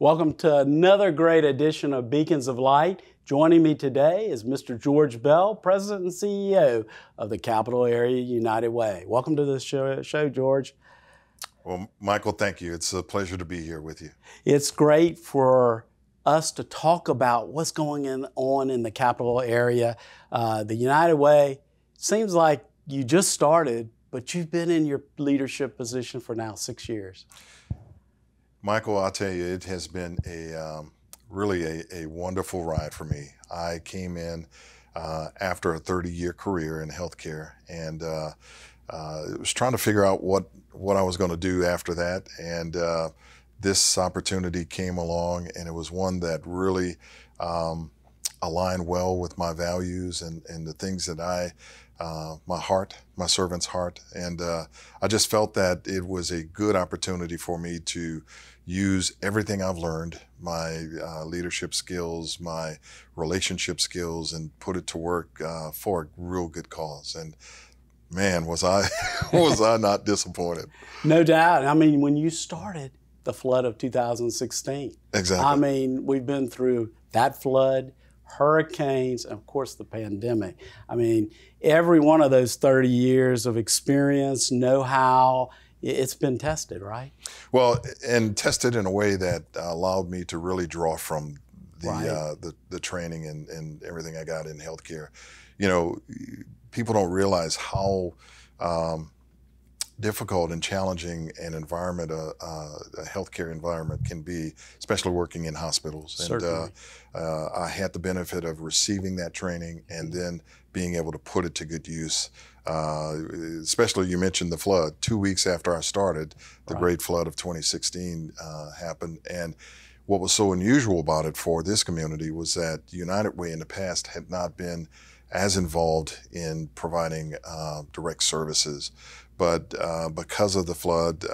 Welcome to another great edition of Beacons of Light. Joining me today is Mr. George Bell, President and CEO of the Capital Area United Way. Welcome to the show, George. Well, Michael, thank you. It's a pleasure to be here with you. It's great for us to talk about what's going on in the capital area. The United Way seems like you just started, but you've been in your leadership position for now 6 years. Michael, I'll tell you, it has been really a wonderful ride for me. I came in after a 30-year career in healthcare and was trying to figure out what I was going to do after that. And this opportunity came along, and it was one that really aligned well with my values and the things that my servant's heart. And I just felt that it was a good opportunity for me to use everything I've learned, my leadership skills, my relationship skills, and put it to work for a real good cause. And man, was I not disappointed. No doubt. I mean, when you started the flood of 2016. Exactly. I mean, we've been through that flood, hurricanes, and of course the pandemic. I mean, every one of those 30 years of experience, know-how, it's been tested, right? Well, and tested in a way that allowed me to really draw from the training and everything I got in healthcare. You know, people don't realize how difficult and challenging an environment, a healthcare environment can be, especially working in hospitals. Certainly. And I had the benefit of receiving that training and then being able to put it to good use. Especially, you mentioned the flood. 2 weeks after I started, the great flood of 2016 happened. And what was so unusual about it for this community was that United Way in the past had not been as involved in providing direct services. But because of the flood,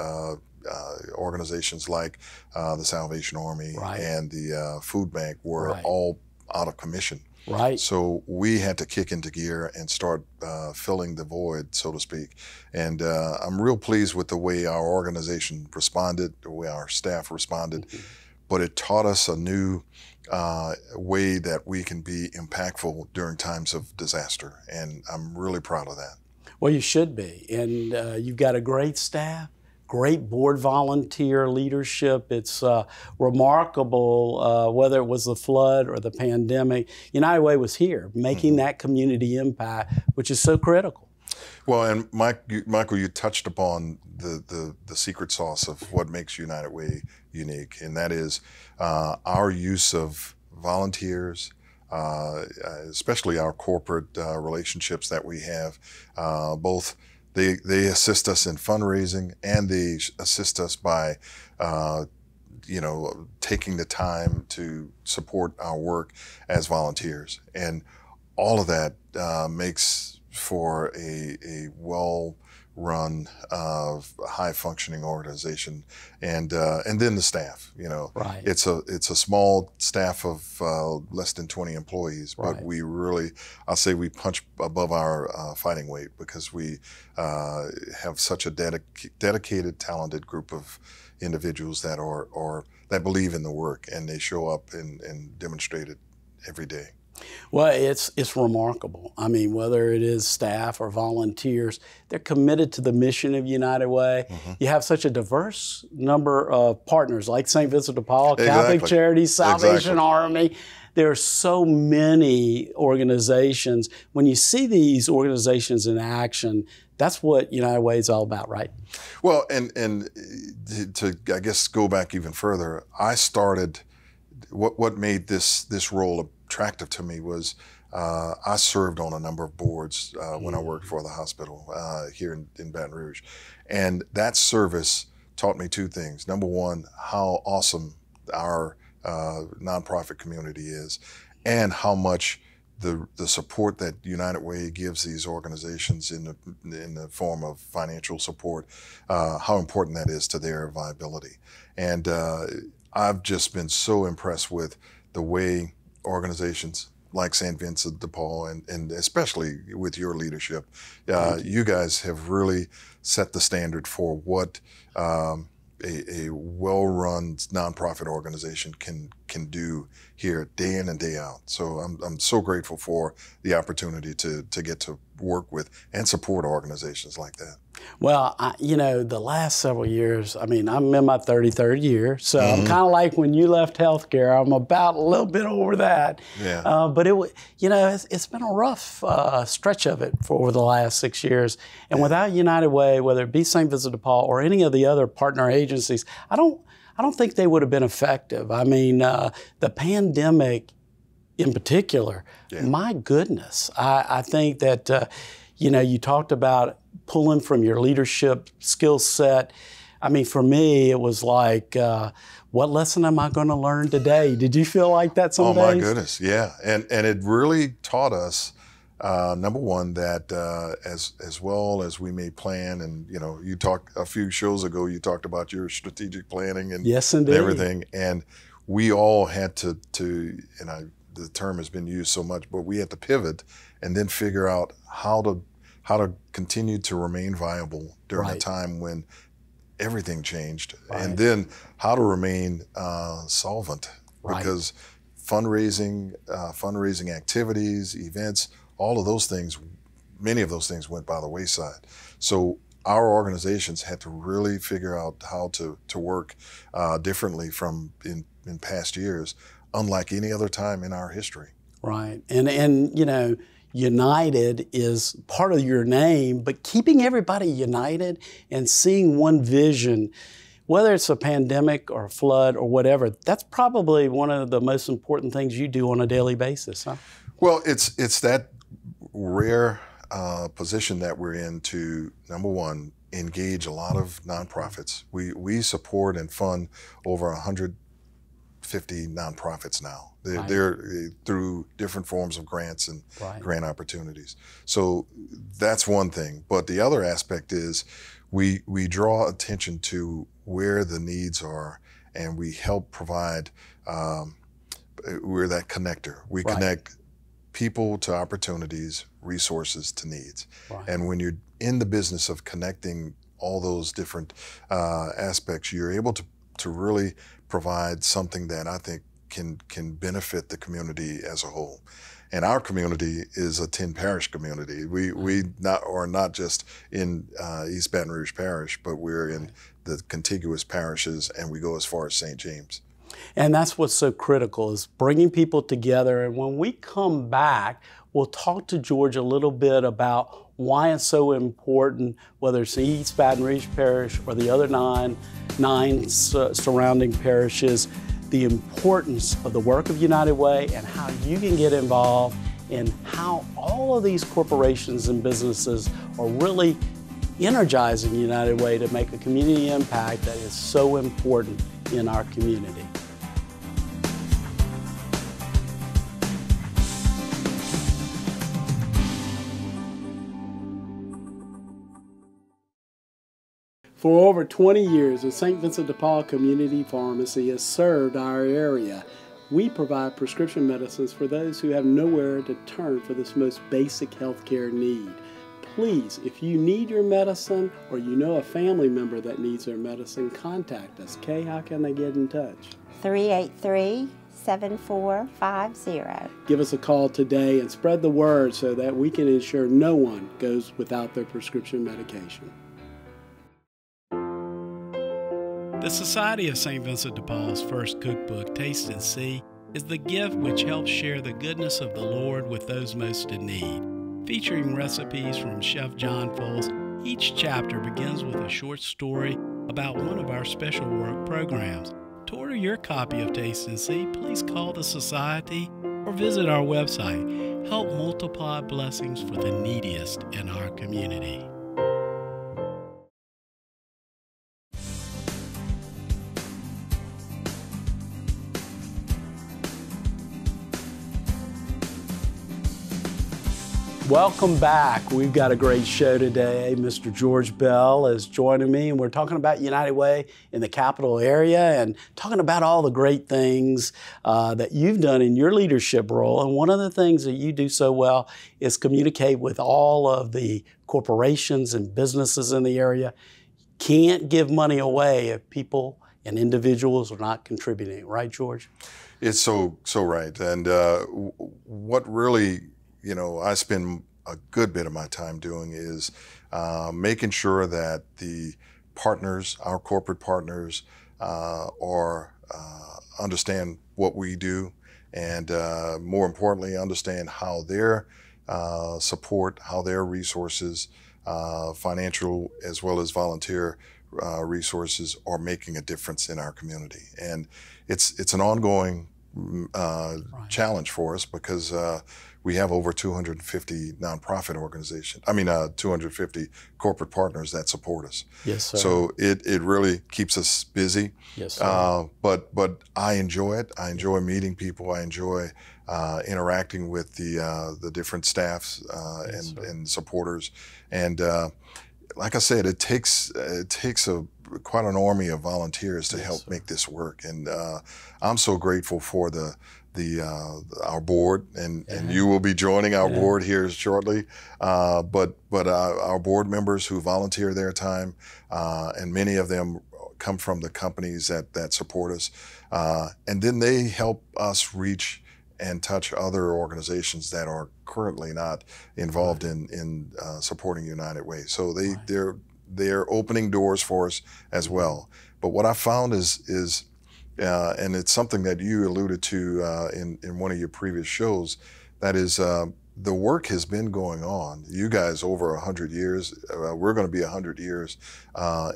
organizations like the Salvation Army and the Food Bank were all out of commission. Right. So we had to kick into gear and start filling the void, so to speak. And I'm real pleased with the way our organization responded, the way our staff responded. Mm-hmm. But it taught us a new way that we can be impactful during times of disaster. And I'm really proud of that. Well, you should be. And you've got a great staff, great board volunteer leadership. It's remarkable, whether it was the flood or the pandemic. United Way was here, making that community impact, which is so critical. Well, and Michael, you touched upon the secret sauce of what makes United Way unique, and that is our use of volunteers, especially our corporate relationships that we have. Both they assist us in fundraising, and they assist us by taking the time to support our work as volunteers, and all of that makes for a well-run, high-functioning organization, and then the staff. It's a small staff of less than 20 employees, but we really, I'll say, we punch above our fighting weight because we have such a dedicated, talented group of individuals that that believe in the work, and they show up and demonstrate it every day. Well, it's remarkable. I mean, whether it is staff or volunteers, they're committed to the mission of United Way. Mm-hmm. You have such a diverse number of partners like St. Vincent de Paul, Catholic Charities, Salvation Army. There are so many organizations. When you see these organizations in action, that's what United Way is all about, right? Well, and to, I guess, go back even further, I started, what made this role attractive to me was I served on a number of boards when I worked for the hospital here in Baton Rouge. And that service taught me two things. Number one, how awesome our nonprofit community is, and how much the support that United Way gives these organizations in the form of financial support, how important that is to their viability. And I've just been so impressed with the way organizations like St. Vincent de Paul, and especially with your leadership, you guys have really set the standard for what a well-run nonprofit organization can do here day in and day out. So I'm so grateful for the opportunity to get to work with and support organizations like that. Well, you know, the last several years, I mean, I'm in my 33rd year, so I'm kind of like when you left healthcare. I'm about a little bit over that. Yeah. But you know, it's been a rough stretch of it for over the last 6 years. And without United Way, whether it be St. Vincent de Paul or any of the other partner agencies, I don't think they would have been effective. I mean, the pandemic in particular, my goodness, I think that, you know, you talked about pulling from your leadership skill set. I mean, for me, it was like, what lesson am I going to learn today? Did you feel like that some days? Oh my goodness, yeah. And it really taught us, number one, that as well as we may plan, and you know, you talked a few shows ago, you talked about your strategic planning and, yes, indeed, and everything, and we all had to and the term has been used so much, but we had to pivot and then figure out how to continue to remain viable during a time when everything changed, and then how to remain solvent, because fundraising activities, events, all of those things, many of those things went by the wayside. So our organizations had to really figure out how to work differently from in past years, unlike any other time in our history. Right, and you know, United is part of your name, but keeping everybody united and seeing one vision, whether it's a pandemic or a flood or whatever, that's probably one of the most important things you do on a daily basis, huh? Well, it's that rare position that we're in to, number one, engage a lot of nonprofits. We support and fund over 150 nonprofits now. They're through different forms of grants and grant opportunities. So that's one thing. But the other aspect is we draw attention to where the needs are, and we help provide, we're that connector. We connect people to opportunities, resources to needs. And when you're in the business of connecting all those different aspects, you're able to really provide something that I think can benefit the community as a whole. And our community is a 10 parish community. We are not just in East Baton Rouge Parish, but we're in the contiguous parishes, and we go as far as St. James. And that's what's so critical, is bringing people together. And when we come back, we'll talk to George a little bit about why it's so important, whether it's the East Baton Rouge Parish or the other nine surrounding parishes, the importance of the work of United Way and how you can get involved, and how all of these corporations and businesses are really energizing United Way to make a community impact that is so important in our community. For over 20 years, the St. Vincent de Paul Community Pharmacy has served our area. We provide prescription medicines for those who have nowhere to turn for this most basic healthcare need. Please, if you need your medicine or you know a family member that needs their medicine, contact us. Kay, how can they get in touch? 383-7450. Give us a call today and spread the word so that we can ensure no one goes without their prescription medication. The Society of St. Vincent de Paul's first cookbook, Taste and See, is the gift which helps share the goodness of the Lord with those most in need. Featuring recipes from Chef John Foles, each chapter begins with a short story about one of our special work programs. To order your copy of Taste and See, please call the Society or visit our website. Help multiply blessings for the neediest in our community. Welcome back. We've got a great show today. Mr. George Bell is joining me, and we're talking about United Way in the capital area and talking about all the great things that you've done in your leadership role. And one of the things that you do so well is communicate with all of the corporations and businesses in the area. can't give money away if people and individuals are not contributing. Right, George? It's so right. And what really, I spend a good bit of my time doing is making sure that the partners, our corporate partners, understand what we do, and more importantly, understand how their support, how their resources, financial as well as volunteer resources, are making a difference in our community. And it's an ongoing challenge for us, because we have over 250 nonprofit organizations. 250 corporate partners that support us. Yes, sir. So it really keeps us busy. Yes, sir. But I enjoy it. I enjoy meeting people. I enjoy interacting with the different staffs and supporters. And like I said, it takes quite an army of volunteers to help make this work. And I'm so grateful for our board, and you will be joining our board here shortly. But our board members who volunteer their time, and many of them come from the companies that support us, and then they help us reach and touch other organizations that are currently not involved in supporting United Way. So they're opening doors for us as well. But what I found is and it's something that you alluded to in one of your previous shows, that is, the work has been going on. You guys, over 100 years, we're going to be 100 years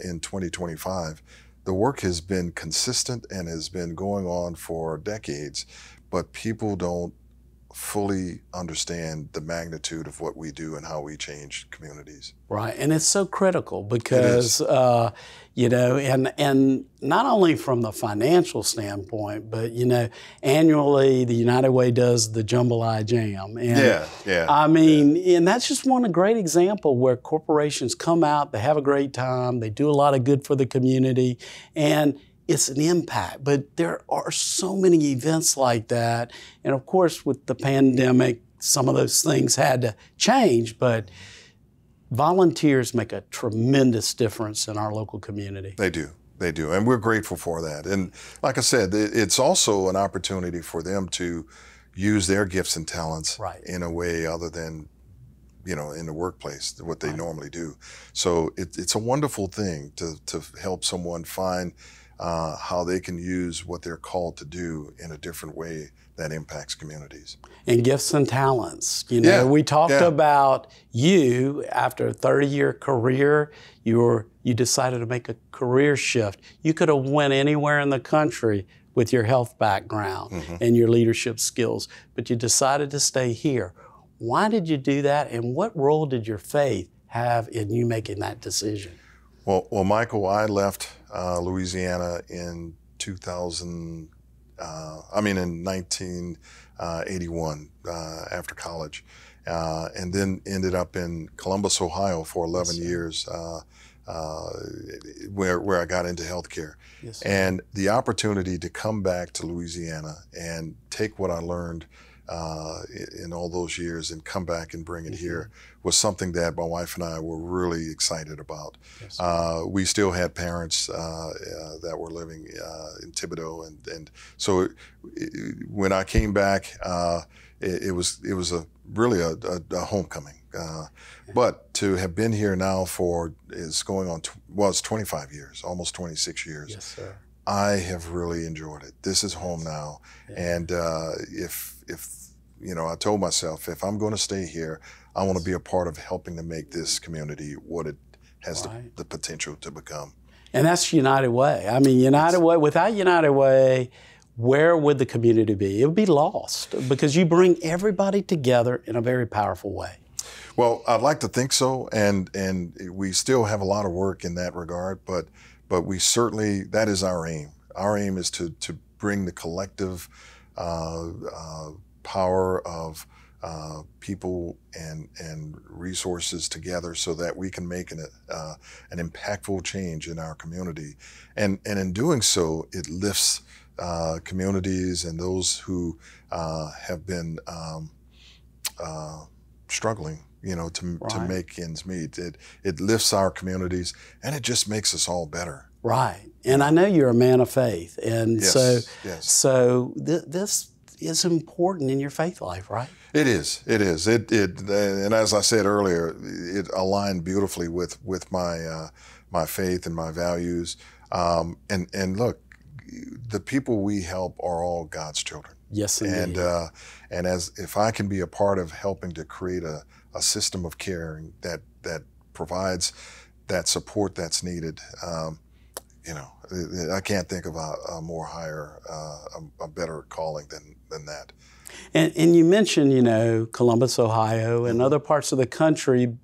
in 2025. The work has been consistent and has been going on for decades, but people don't fully understand the magnitude of what we do and how we change communities. Right, and it's so critical because, and not only from the financial standpoint, but, annually the United Way does the Jambalaya Jam. And and that's just one great example where corporations come out, they have a great time, they do a lot of good for the community, and it's an impact. But there are so many events like that. And of course, with the pandemic, some of those things had to change, but volunteers make a tremendous difference in our local community. They do. And we're grateful for that. And like I said, it's also an opportunity for them to use their gifts and talents in a way other than, in the workplace, what they normally do. So it's a wonderful thing to help someone find how they can use what they're called to do in a different way that impacts communities. And gifts and talents. We talked about you, after a 30-year career, you decided to make a career shift. You could have went anywhere in the country with your health background and your leadership skills, but you decided to stay here. Why did you do that, and what role did your faith have in you making that decision? Well, Michael, I left Louisiana in 1981 after college, and then ended up in Columbus, Ohio for 11 years, where I got into healthcare. Yes, and the opportunity to come back to Louisiana and take what I learned in all those years and come back and bring it here was something that my wife and I were really excited about. Yes, we still had parents that were living in Thibodeau, and so when I came back, it was really a homecoming. But to have been here now it's 25 years, almost 26 years. Yes, sir. I have really enjoyed it. This is home now, and if I told myself, if I'm going to stay here, I want to be a part of helping to make this community what it has the potential to become. And that's United Way. United Way, without United Way, where would the community be? It would be lost, because you bring everybody together in a very powerful way. Well, I'd like to think so, and we still have a lot of work in that regard, but we certainly, that is our aim. Our aim is to bring the collective power of people and resources together so that we can make an impactful change in our community. And in doing so, it lifts communities and those who have been struggling to make ends meet. It lifts our communities, and it just makes us all better. Right. And I know you're a man of faith, and Yes. so this is important in your faith life, right? It is. It is. And as I said earlier, it aligned beautifully with my my faith and my values. And look, the people we help are all God's children. Yes, indeed. And as if I can be a part of helping to create a system of care that provides that support that's needed, I can't think of a more higher, a better calling than that. And you mentioned, Columbus, Ohio, and other parts of the country.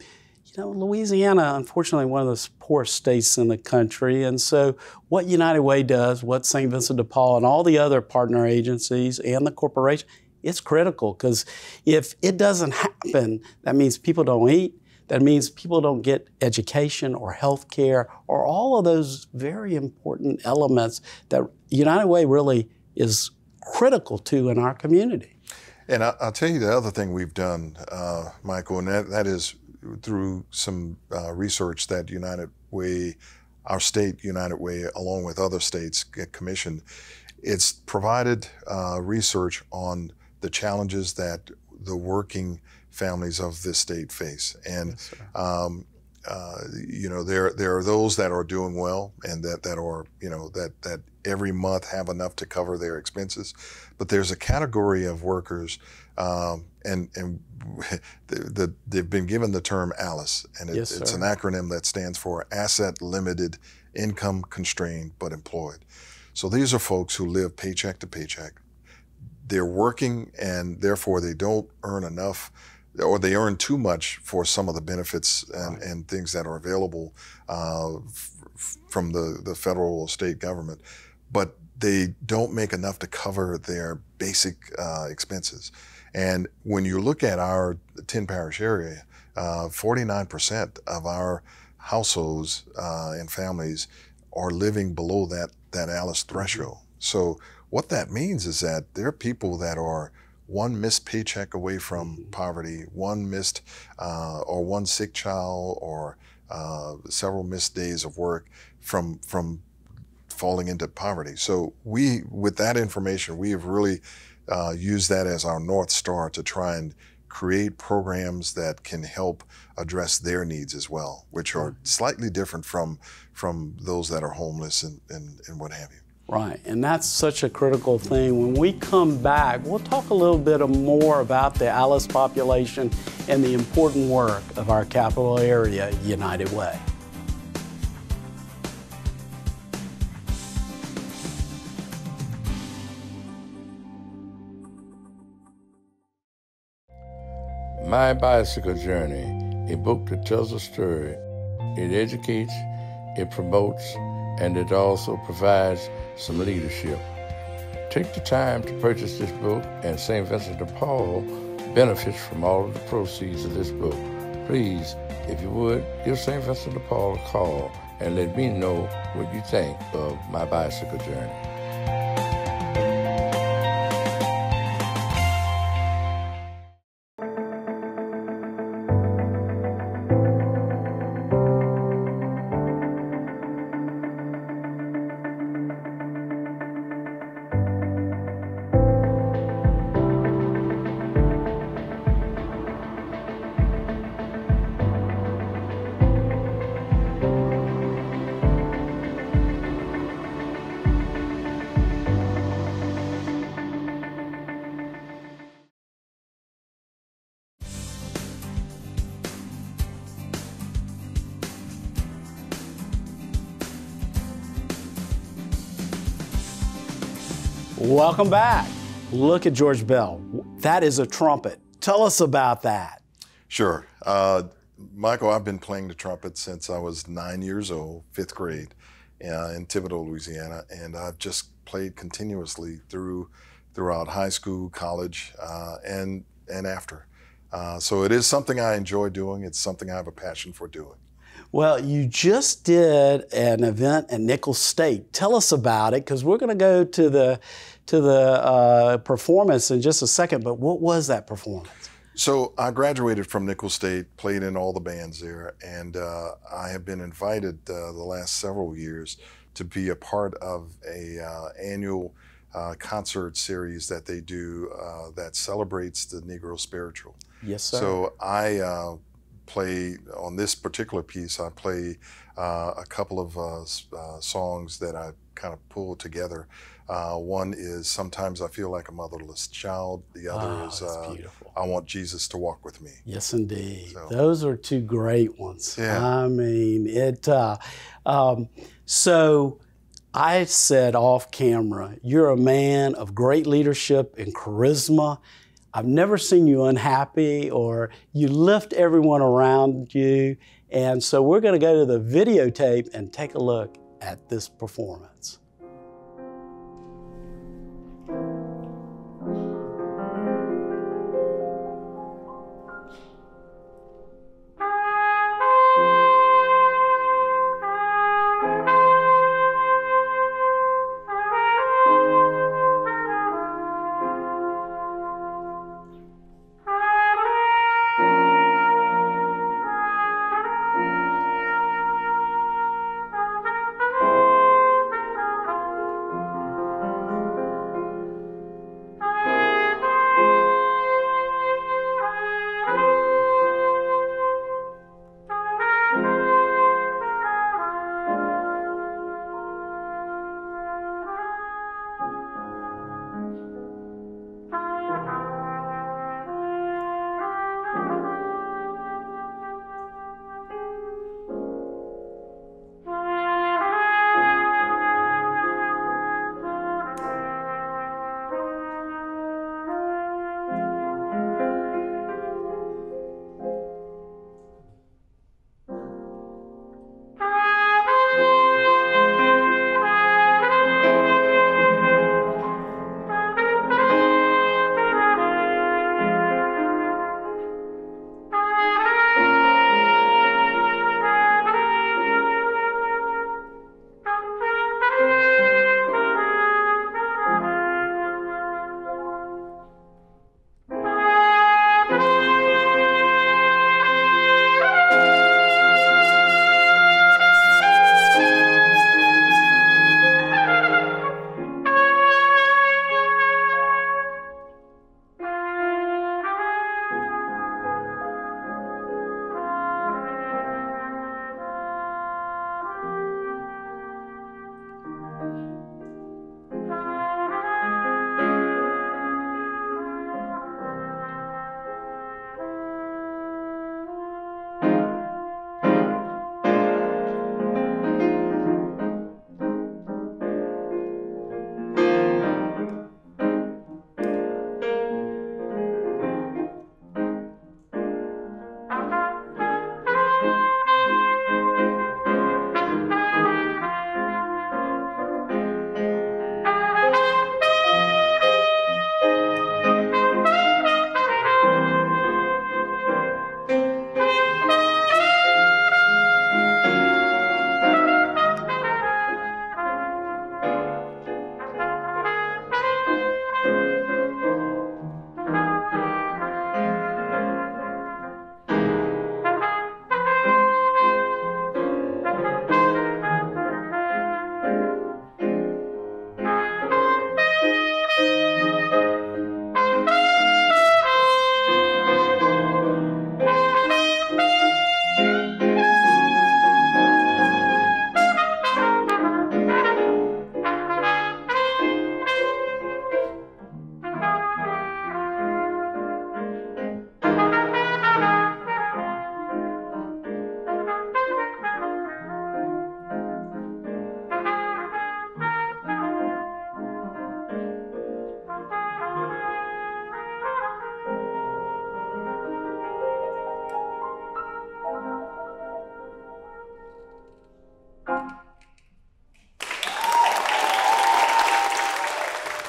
Louisiana, unfortunately, one of the poorest states in the country. And so what United Way does, what St. Vincent de Paul and all the other partner agencies and the corporation, it's critical, because if it doesn't happen, that means people don't eat. That means people don't get education or health care or all of those very important elements that United Way really is critical to in our community. And I'll tell you the other thing we've done, Michael, and that is through some research that United Way, our state United Way, along with other states, get commissioned. It's provided research on the challenges that the working families of this state face. And Yes, there are those that are doing well and that are that every month have enough to cover their expenses, but there's a category of workers, and they've been given the term ALICE, and Yes, it's sir. an acronym that stands for Asset Limited, Income Constrained but Employed. So these are folks who live paycheck to paycheck. They're working, and therefore they don't earn enough, or they earn too much for some of the benefits and things that are available from the federal or state government, but they don't make enough to cover their basic expenses. And when you look at our 10 parish area, 49% of our households and families are living below that ALICE threshold. So what that means is that there are people that are one missed paycheck away from poverty, one missed or one sick child, or several missed days of work from falling into poverty. So with that information, we have really used that as our North Star to try and create programs that can help address their needs as well, which are slightly different from those that are homeless and what have you. Right, and that's such a critical thing. When we come back, we'll talk a little bit more about the ALICE population and the important work of our capital area, United Way. My Bicycle Journey, a book that tells a story. It educates, it promotes, and it also provides some leadership. Take the time to purchase this book, and St. Vincent de Paul benefits from all of the proceeds of this book. Please, if you would, give St. Vincent de Paul a call and let me know what you think of My Bicycle Journey. Welcome back. Look at George Bell. That is a trumpet. Tell us about that. Sure. Michael, I've been playing the trumpet since I was 9 years old, 5th grade, in Thibodaux, Louisiana, and I've just played continuously throughout high school, college, and after. So it is something I enjoy doing. It's something I have a passion for doing. Well, you just did an event at Nicholls State. Tell us about it, because we're going to go to the performance in just a second. But what was that performance? So I graduated from Nicholls State, played in all the bands there, and I have been invited the last several years to be a part of a annual concert series that they do that celebrates the Negro spiritual. Yes, sir. So I play on this particular piece. I play a couple of songs that I kind of pulled together. One is Sometimes I Feel Like a Motherless Child. The other is I Want Jesus to Walk With Me. Yes, indeed. So, those are two great ones. Yeah. I mean, so I said off camera, you're a man of great leadership and charisma. I've never seen you unhappy, or you lift everyone around you. And so we're going to go to the videotape and take a look at this performance.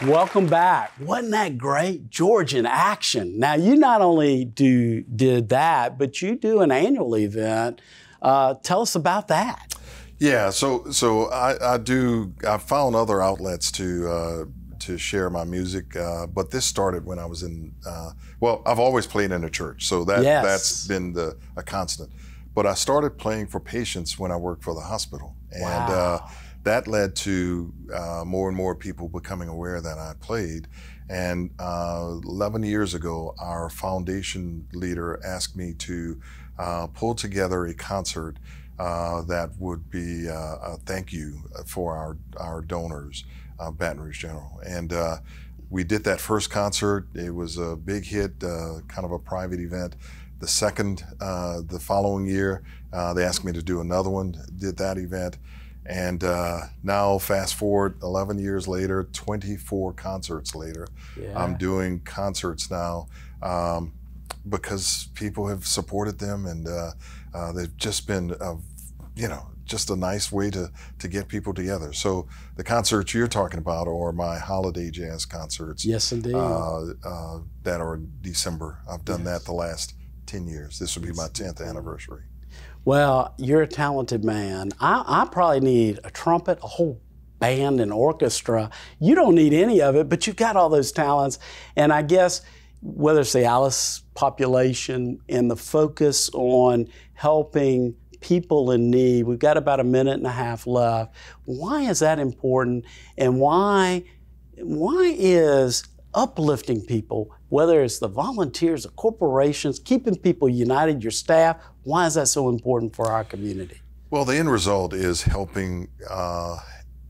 Welcome back. Wasn't that great? George in action. Now, you not only did that, but you do an annual event. Tell us about that. Yeah, so I found other outlets to to share my music. But this started when I was in, well, I've always played in a church, so that's been a constant. But I started playing for patients when I worked for the hospital. And that led to more and more people becoming aware that I played. And 11 years ago, our foundation leader asked me to pull together a concert that would be a thank you for our donors, Baton Rouge General. And we did that first concert. It was a big hit, kind of a private event. The second, the following year, they asked me to do another one, did that event. And now fast forward 11 years later, 24 concerts later, I'm doing concerts now because people have supported them, and they've just been, just a nice way to get people together. So the concerts you're talking about are my holiday jazz concerts. Yes, indeed. That are in December. I've done that the last 10 years. This will be my 10th anniversary. Well, you're a talented man. I probably need a trumpet, a whole band and orchestra. You don't need any of it, but you've got all those talents. And I guess whether it's the Alice population and the focus on helping people in need, we've got about 1.5 minutes left. Why is that important? And why is uplifting people, whether it's the volunteers, the corporations, keeping people united, your staff, why is that so important for our community? Well, the end result is helping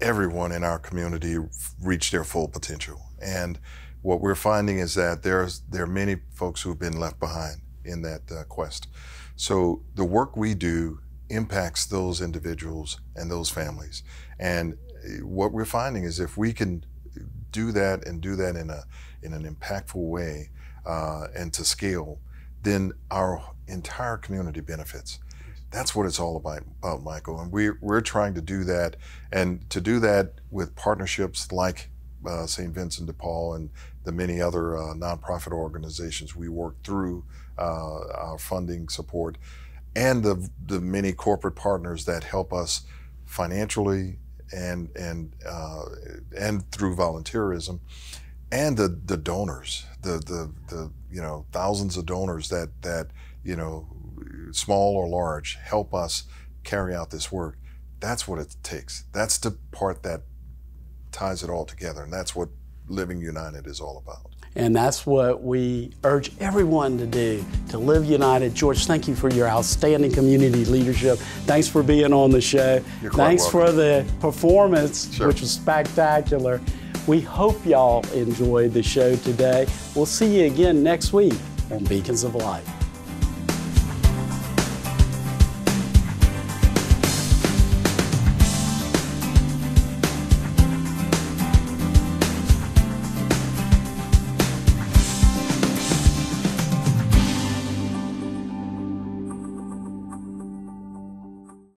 everyone in our community reach their full potential. And what we're finding is that there are many folks who have been left behind in that quest. So the work we do impacts those individuals and those families. And what we're finding is if we can do that and do that in an impactful way and to scale, then our entire community benefits. That's what it's all about, Michael. And we're trying to do that, and to do that with partnerships like St. Vincent de Paul and the many other nonprofit organizations we work through our funding support, and the many corporate partners that help us financially and through volunteerism, and the donors, the thousands of donors that small or large, help us carry out this work. That's what it takes. That's the part that ties it all together, and that's what Living United is all about. And that's what we urge everyone to do, to live united. George, thank you for your outstanding community leadership. Thanks for being on the show. Thanks for the performance, which was spectacular. We hope y'all enjoyed the show today. We'll see you again next week on Beacons of Light.